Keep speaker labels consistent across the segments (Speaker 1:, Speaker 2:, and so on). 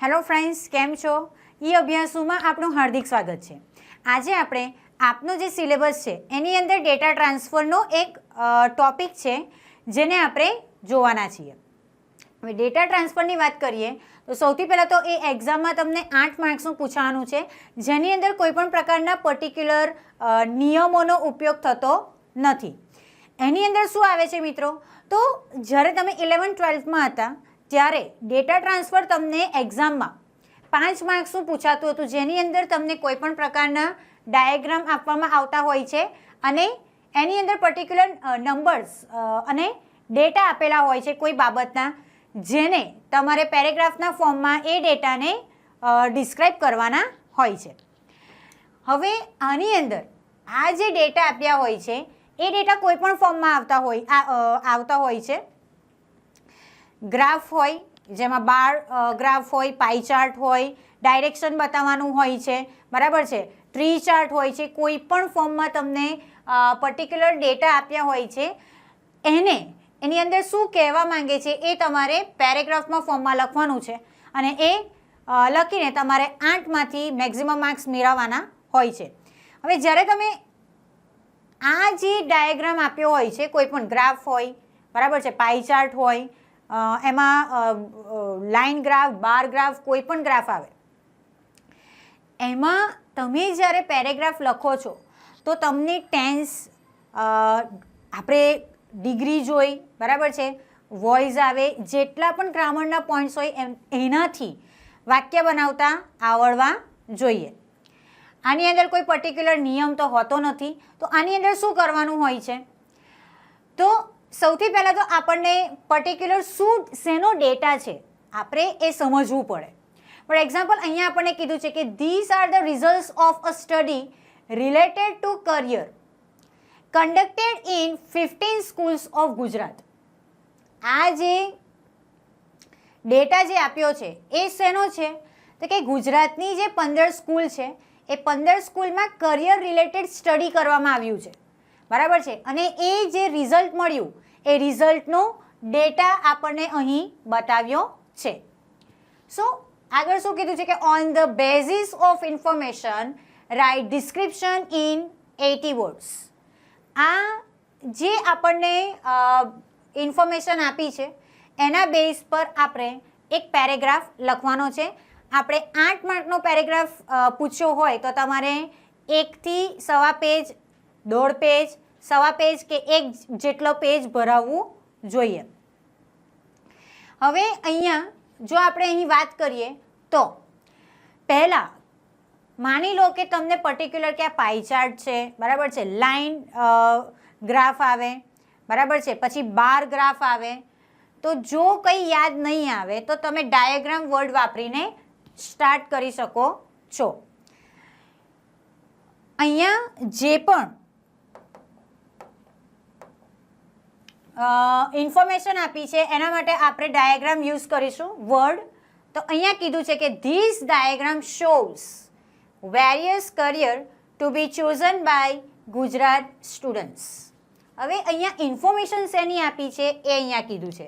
Speaker 1: Hello friends, કેમ છો? e-Abhyasu આપનું હાર્દિક સ્વાગત છે. આજે આપણે આપનો જે સિલેબસ છે એની અંદર ડેટા ટ્રાન્સફરનો એક ટોપિક છે જેને આપણે જોવાના છીએ. હવે ડેટા ટ્રાન્સફરની વાત કરીએ તો સૌથી પહેલાં તો એ એક્ઝામમાં તમને 8 માર્ક્સનું પૂછવાનું છે, જેની અંદર કોઈપણ પ્રકારના પર્ટિક્યુલર નિયમોનો ઉપયોગ થતો નથી. એની અંદર શું આવે છે મિત્રો, તો જ્યારે તમે 11-12માં હતા ત્યારે ડેટા ટ્રાન્સફર તમને એક્ઝામમાં 5 માર્ક્સનું પૂછાતું હતું, જેની અંદર તમને કોઈપણ પ્રકારના ડાયાગ્રામ આપવામાં આવતા હોય છે અને એની અંદર પર્ટિક્યુલર નંબર્સ અને ડેટા આપેલા હોય છે કોઈ બાબતના, જેને તમારે પેરેગ્રાફના ફોર્મમાં એ ડેટાને ડિસ્ક્રાઇબ કરવાના હોય છે. હવે આની અંદર આ જે ડેટા આપ્યા હોય છે એ ડેટા કોઈપણ ફોર્મમાં આવતા હોય છે. ગ્રાફ હોય, જેમાં બાર ગ્રાફ હોય, પાઈ ચાર્ટ હોય, ડાયરેક્શન બતાવવાનું હોય છે, બરાબર છે, ટ્રી ચાર્ટ હોય છે. કોઈ પણ ફોર્મમાં તમને પર્ટિક્યુલર ડેટા આપ્યા હોય છે, એની અંદર શું કહેવા માંગે છે એ તમારે પેરેગ્રાફમાં ફોર્મમાં લખવાનું છે અને એ લખીને તમારે 8માંથી મેક્સિમમ માર્ક્સ મેળવવાના હોય છે. હવે જ્યારે તમે આ જે ડાયાગ્રામ આપ્યો હોય છે, કોઈ પણ ગ્રાફ હોય, બરાબર છે, પાઈ ચાર્ટ હોય, એમાં લાઇન ગ્રાફ, બાર ગ્રાફ, કોઈ પણ ગ્રાફ આવે, એમાં તમે જ્યારે પેરેગ્રાફ લખો છો તો તમને ટેન્સ, આપણે ડિગ્રી જોઈ, બરાબર છે, વોઇસ આવે, જેટલા પણ ગ્રામરના પોઈન્ટ્સ હોય એનાથી વાક્ય બનાવતા આવડવા જોઈએ. આની અંદર કોઈ પર્ટિક્યુલર નિયમ તો હોતો નથી. તો આની અંદર શું કરવાનું હોય છે, તો સૌથી પહેલાં તો આપણને પર્ટિક્યુલર શેનો ડેટા છે આપણે એ સમજવું પડે. ફોર એક્ઝામ્પલ, અહીંયા આપણને કીધું છે કે this are the results of a study related to career conducted in 15 schools of Gujarat. આ જે ડેટા જે આપ્યો છે એ શેનો છે, તો કે ગુજરાતની જે 15 સ્કૂલ છે એ 15 સ્કૂલમાં કરિયર રિલેટેડ સ્ટડી કરવામાં આવ્યું છે, બરાબર છે, અને એ જે રિઝલ્ટ મળ્યું એ રિઝલ્ટનો ડેટા આપણને અહીં બતાવ્યો છે. સો આગળ શું કીધું છે કે on the basis of information write description in 80 words. આ જે આપણને ઇન્ફોર્મેશન આપી છે એના બેઝ પર આપણે એક પેરેગ્રાફ લખવાનો છે. આપણે 8 માર્કનો પેરેગ્રાફ પૂછ્યો હોય તો તમારે 1 થી 1.25 પેજ, 1.5 પેજ, 1.25 પેજ કે 1 જેટલો પેજ ભરાવવું જોઈએ. હવે અહીંયા જો આપણે અહીં વાત કરીએ તો પહેલાં માની લો કે તમને પર્ટિક્યુલર કે આ પાઈ ચાર્ટ છે, બરાબર છે, લાઇન ગ્રાફ આવે, બરાબર છે, પછી બાર ગ્રાફ આવે. તો જો કંઈ યાદ નહીં આવે તો તમે ડાયાગ્રામ વર્ડ વાપરીને સ્ટાર્ટ કરી શકો છો. અહીંયા જે પણ ઇન્ફોર્મેશન આપી છે એના માટે આપણે ડાયાગ્રામ યુઝ કરીશું, વર્ડ. તો અહીંયા કીધું છે કે this diagram shows various career to be chosen by Gujarat students. હવે અહીંયા ઇન્ફોર્મેશન શેની આપી છે એ અહીંયા કીધું છે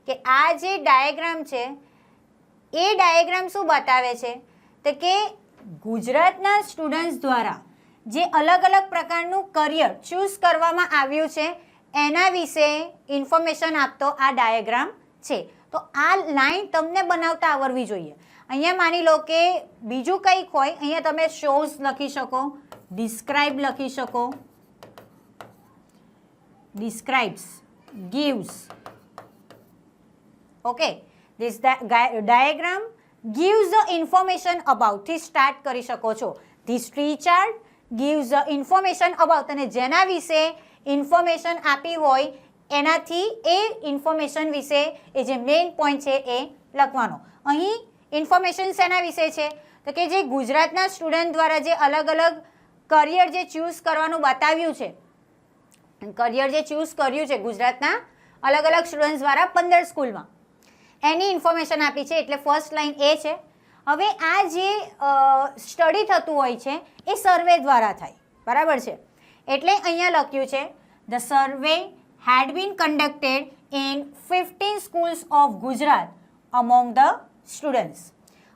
Speaker 1: કે આ જે ડાયાગ્રામ છે એ ડાયાગ્રામ શું બતાવે છે, તો કે ગુજરાતના સ્ટુડન્ટ્સ દ્વારા જે અલગ અલગ પ્રકારનું કરિયર ચૂઝ કરવામાં આવ્યું છે એના વિશે ઇન્ફોર્મેશન આપતો આ ડાયાગ્રામ છે. તો આ લાઈન તમને બનાવતા આવડવી જોઈએ. અહીંયા માની લો કે બીજું કંઈક હોય, અહીંયા તમે શોઝ લખી શકો, ડિસ્ક્રાઇબ લખી શકો, describes, gives. Okay, this diagram gives the information about થી સ્ટાર્ટ કરી શકો છો. This tree chart gives the information about, અને જેના વિશે ઇન્ફોર્મેશન આપી હોય એનાથી એ ઇન્ફોર્મેશન વિશે એ જે મેઇન પોઈન્ટ છે એ લખવાનો. અહીં ઇન્ફોર્મેશન શેના વિશે છે, તો કે જે ગુજરાતના સ્ટુડન્ટ દ્વારા જે અલગ અલગ કરિયર જે ચૂઝ કરવાનું બતાવ્યું છે, કરિયર જે ચૂઝ કર્યું છે ગુજરાતના અલગ અલગ સ્ટુડન્ટ્સ દ્વારા 15 સ્કૂલમાં, એની ઇન્ફોર્મેશન આપી છે. એટલે ફર્સ્ટ લાઇન એ છે. હવે આ જે સ્ટડી થતું હોય છે એ સર્વે દ્વારા થાય, બરાબર છે, એટલે અહીંયા લખ્યું છે the survey had been conducted in 15 schools of Gujarat among the students.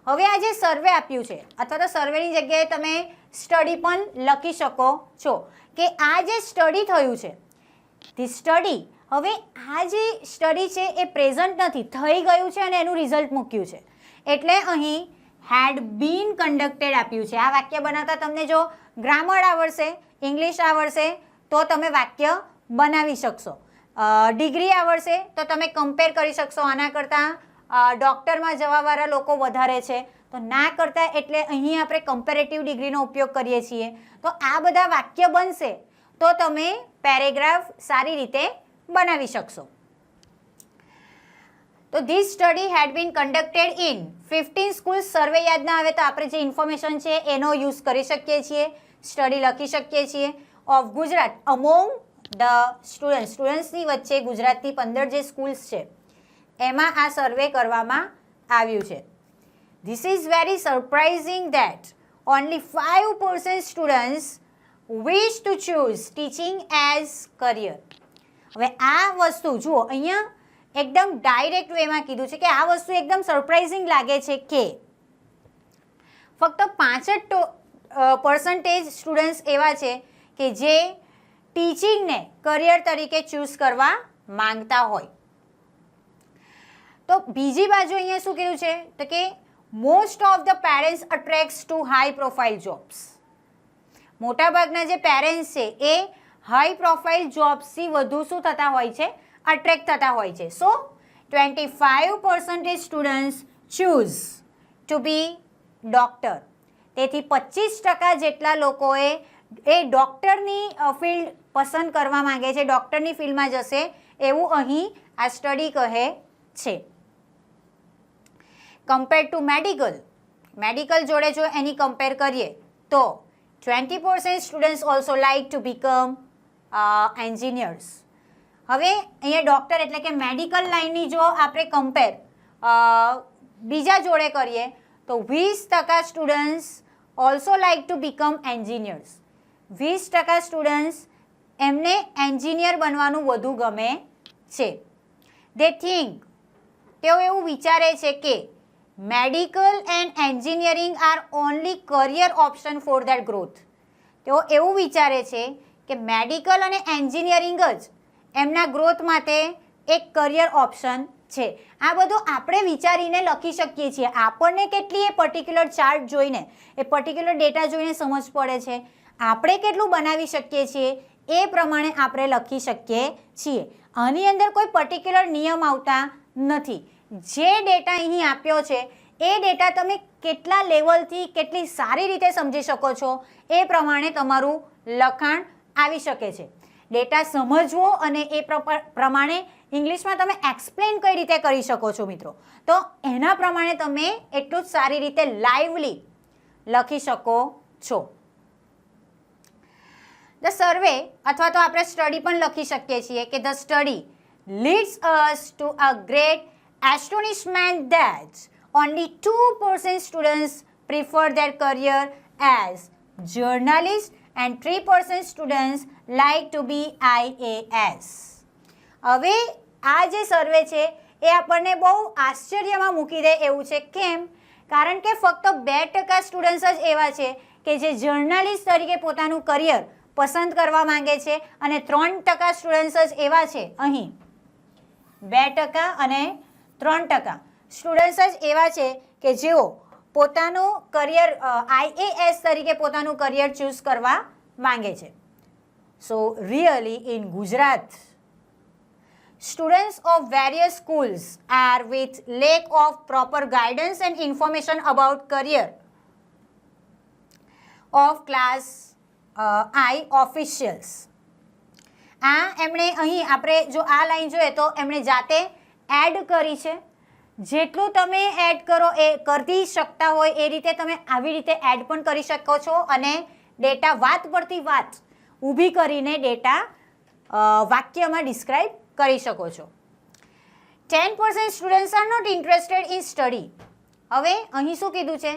Speaker 1: હવે આ જે સર્વે આપ્યું છે અથવા તો સર્વેની જગ્યાએ તમે સ્ટડી પણ લખી શકો છો કે આ જે સ્ટડી થયું છે ધી સ્ટડી, હવે આ જે સ્ટડી છે એ પ્રેઝન્ટ નથી, થઈ ગયું છે અને એનું રિઝલ્ટ મૂક્યું છે એટલે અહીં હેડ બીન કન્ડક્ટેડ આપ્યું છે. આ વાક્ય બનાવતા તમને જો ગ્રામર આવડશે, ઇંગ્લિશ આવડશે તો તમે વાક્ય બનાવી શકશો. ડિગ્રી આવડશે તો તમે કમ્પેર કરી શકશો. આના કરતાં ડૉક્ટરમાં જવાવાળા લોકો વધારે છે તો ના કરતાં એટલે અહીં આપણે કમ્પેરેટિવ ડિગ્રીનો ઉપયોગ કરીએ છીએ. તો આ બધા વાક્ય બનશે તો તમે પેરેગ્રાફ સારી રીતે બનાવી શકશો. તો this study had been conducted in 15 schools. સર્વે યાદ ના આવે તો આપણે જે ઇન્ફોર્મેશન છે એનો યુઝ કરી શકીએ છીએ, સ્ટડી લખી શકીએ છીએ. ઓફ ગુજરાત અમોંગ ધ સ્ટુડન્ટ્સની વચ્ચે ગુજરાતની 15 જે સ્કૂલ્સ છે એમાં આ સર્વે કરવામાં આવ્યું છે. This is very surprising that only 5% students wish to choose teaching as career. હવે આ વસ્તુ જુઓ અહીંયા એકદમ ડાયરેક્ટ વેમાં કીધું છે કે આ વસ્તુ એકદમ સરપ્રાઇઝિંગ લાગે છે કે ફક્ત 65% સ્ટુડન્ટ્સ એવા છે કે જે ટીચિંગને કરિયર તરીકે ચૂઝ કરવા માંગતા હોય. તો બીજી બાજુ અહીંયા શું કીધું છે તો કે most of the parents attracts to high profile jobs. મોટાભાગના જે પેરેન્ટ્સ છે એ હાઈ પ્રોફાઇલ જોબ્સથી વધુ શું થતા હોય છે, અટ્રેક્ટ થતા હોય છે. So 25% students choose to be doctor. તેથી 25% જેટલા લોકોએ એ ડૉક્ટરની ફિલ્ડ પસંદ કરવા માંગે છે, ડૉક્ટરની ફિલ્ડમાં જશે એવું અહીં આ સ્ટડી કહે છે. કમ્પેર ટુ મેડિકલ જોડે જો એની કમ્પેર કરીએ તો 20% students also like to become engineers. હવે અહીંયા ડૉક્ટર એટલે કે મેડિકલ લાઇનની જો આપણે કમ્પેર બીજા જોડે કરીએ તો 20% students also like to become engineers. 20% students એમને એન્જિનિયર બનવાનું વધુ ગમે છે. દે થિંક, તેઓ એવું વિચારે છે કે medical and engineering R only career option for that growth. તેઓ એવું વિચારે છે કે મેડિકલ અને એન્જિનિયરિંગ જ એમના ગ્રોથ માટે એક કરિયર ઓપ્શન છે. આ બધું આપણે વિચારીને લખી શકીએ છીએ. આપણને કેટલી એ પર્ટિક્યુલર ચાર્ટ જોઈને, એ પર્ટિક્યુલર ડેટા જોઈને સમજ પડે છે. આપણે કેટલું બનાવી શકીએ છીએ એ પ્રમાણે આપણે લખી શકીએ છીએ. આની અંદર કોઈ પર્ટિક્યુલર નિયમ આવતા નથી. જે ડેટા અહીં આપ્યો છે એ ડેટા તમે કેટલા લેવલથી કેટલી સારી રીતે સમજી શકો છો એ પ્રમાણે તમારું લખાણ આવી શકે છે. ડેટા સમજવો અને એ પ્રમાણે ઇંગ્લિશમાં તમે એક્સપ્લેન કઈ રીતે કરી શકો છો મિત્રો, તો એના પ્રમાણે તમે એટલું જ સારી રીતે લાઇવલી લખી શકો છો. ધ સર્વે અથવા તો આપણે સ્ટડી પણ લખી શકીએ છીએ કે the study leads us to a great astonishment that only 2% students prefer their career as journalists and 3% students like to be IAS. હવે આ જે સર્વે છે એ આપણને બહુ આશ્ચર્યમાં મૂકી દે એવું છે. કેમ? કારણ કે ફક્ત 2% સ્ટુડન્ટ્સ જ એવા છે કે જે જર્નલિસ્ટ તરીકે પોતાનું કરિયર પસંદ કરવા માંગે છે અને 3% સ્ટુડન્ટ્સ જ એવા છે, અહીં 2% અને 3% સ્ટુડન્ટ્સ જ એવા છે કે જેઓ પોતાનું કરિયર IAS તરીકે પોતાનું કરિયર ચૂઝ કરવા માંગે છે. So really in Gujarat students of various schools are with lack of proper guidance and information about career of class I officials. આ એમણે અહીં આપણે જો આ લાઈન જોઈએ તો એમણે જાતે એડ કરી છે. જેટલું તમે એડ કરો એ કરી શકતા હોય એ રીતે તમે આવી રીતે એડ પણ કરી શકો છો અને ડેટા વાત પરથી વાત ઊભી કરીને ડેટા વાક્યમાં ડિસ્ક્રાઇબ કરી શકો છો. 10% students are not interested in study. હવે અહીં શું કીધું છે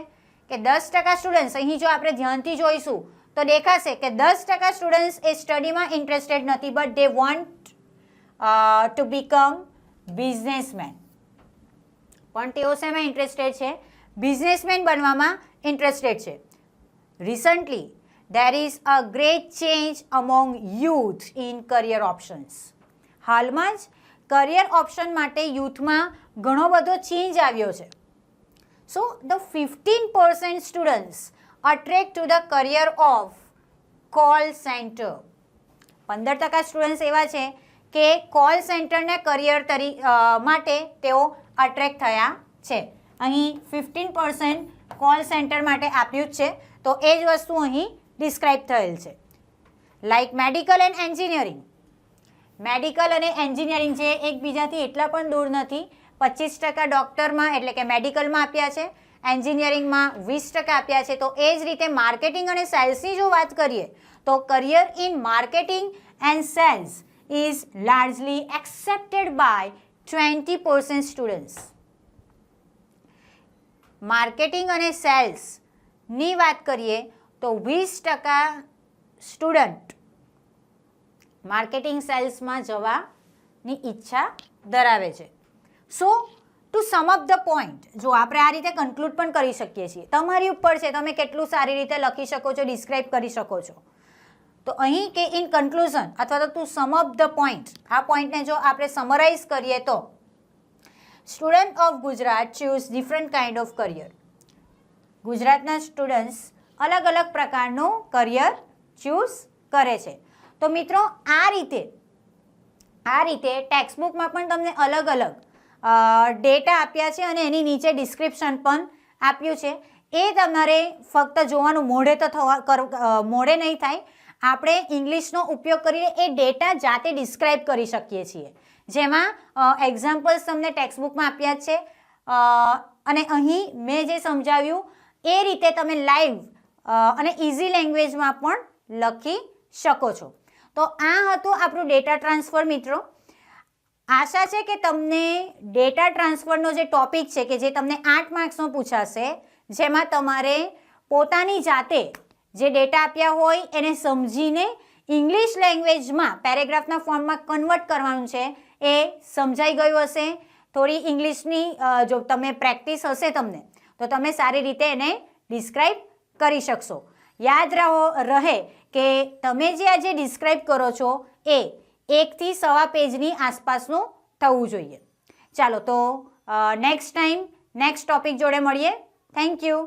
Speaker 1: કે 10% સ્ટુડન્ટ્સ, અહીં જો આપણે ધ્યાનથી જોઈશું તો દેખાશે કે 10% સ્ટુડન્ટ્સ એ સ્ટડીમાં ઇન્ટરેસ્ટેડ નથી, but they want to become businessman. પણ તેઓ શેમાં ઇન્ટરેસ્ટેડ છે? બિઝનેસમેન બનવામાં ઇન્ટરેસ્ટેડ છે. Recently there is a great change among youth in career options. હાલમાં જ કરિયર ઓપ્શન માટે યુથમાં ઘણો બધો ચેન્જ આવ્યો છે. So the 15% students attract to the career of call center. 15% students એવા છે કે કોલ સેન્ટરના કરિયર માટે તેઓ અટ્રેક્ટ થયા છે. અહીં 15% કોલ સેન્ટર માટે આપ્યું જ છે, તો એ જ વસ્તુ અહીં ડિસ્ક્રાઇબ થયેલ છે. Like medical and engineering. Medical અને એન્જિનિયરિંગ જે એકબીજાથી એટલા પણ દૂર નથી. 25% ડૉક્ટરમાં એટલે કે મેડિકલમાં આપ્યા છે, એન્જિનિયરિંગમાં 20% આપ્યા છે. તો એ જ રીતે માર્કેટિંગ અને સેલ્સની જો વાત કરીએ તો career in marketing and sales is largely accepted by 20% students. Marketing અને સેલ્સની વાત કરીએ તો 20% સ્ટુડન્ટ માર્કેટિંગ સેલ્સમાં જવાની ઈચ્છા ધરાવે છે. So to sum up the point, જો આપણે આ રીતે કન્ક્લુડ પણ કરી શકીએ છીએ. તમારી ઉપર છે, તમે કેટલું સારી રીતે લખી શકો છો, ડિસ્ક્રાઇબ કરી શકો છો. તો અહીં કે ઇન કન્ક્લુઝન અથવા તો to sum up the point, આ પોઈન્ટને જો આપણે સમરાઇઝ કરીએ તો student of Gujarat choose different kind of career. ગુજરાતના સ્ટુડન્ટ્સ અલગ અલગ પ્રકારનું કરિયર ચૂઝ કરે છે. તો મિત્રો આ રીતે ટેક્સ્ટબુકમાં પણ તમને અલગ અલગ ડેટા આપ્યા છે અને એની નીચે ડિસ્ક્રિપ્શન પણ આપ્યું છે. એ તમારે ફક્ત જોવાનું, મોઢે નહીં થાય. આપણે ઇંગ્લિશનો ઉપયોગ કરીને એ ડેટા જાતે ડિસ્ક્રાઇબ કરી શકીએ છીએ, જેમાં એક્ઝામ્પલ્સ તમને ટેક્સ્ટબુકમાં આપ્યા છે. અને અહીં મેં જે સમજાવ્યું એ રીતે તમે લાઈવ અને ઇઝી લેંગ્વેજમાં પણ લખી શકો છો. તો આ હતું આપણું ડેટા ટ્રાન્સફર. મિત્રો આશા છે કે તમને ડેટા ટ્રાન્સફરનો જે ટોપિક છે કે જે તમને 8 માર્ક્સનો પૂછાશે, જેમાં તમારે પોતાની જાતે જે ડેટા આપ્યા હોય એને સમજીને ઇંગ્લિશ લેંગ્વેજમાં પેરેગ્રાફના ફોર્મમાં કન્વર્ટ કરવાનું છે, એ સમજાઈ ગયું હશે. થોડી ઇંગ્લિશની જો તમે પ્રેક્ટિસ હશે તમને, તો તમે સારી રીતે એને ડિસ્ક્રાઇબ કરી શકશો. યાદ રહે કે તમે જે આજે ડિસ્ક્રાઇબ કરો છો એ 1 થી 1.25 પેજની આસપાસનું થવું જોઈએ. ચાલો તો નેક્સ્ટ ટાઈમ નેક્સ્ટ ટોપિક જોડે મળીએ. Thank you.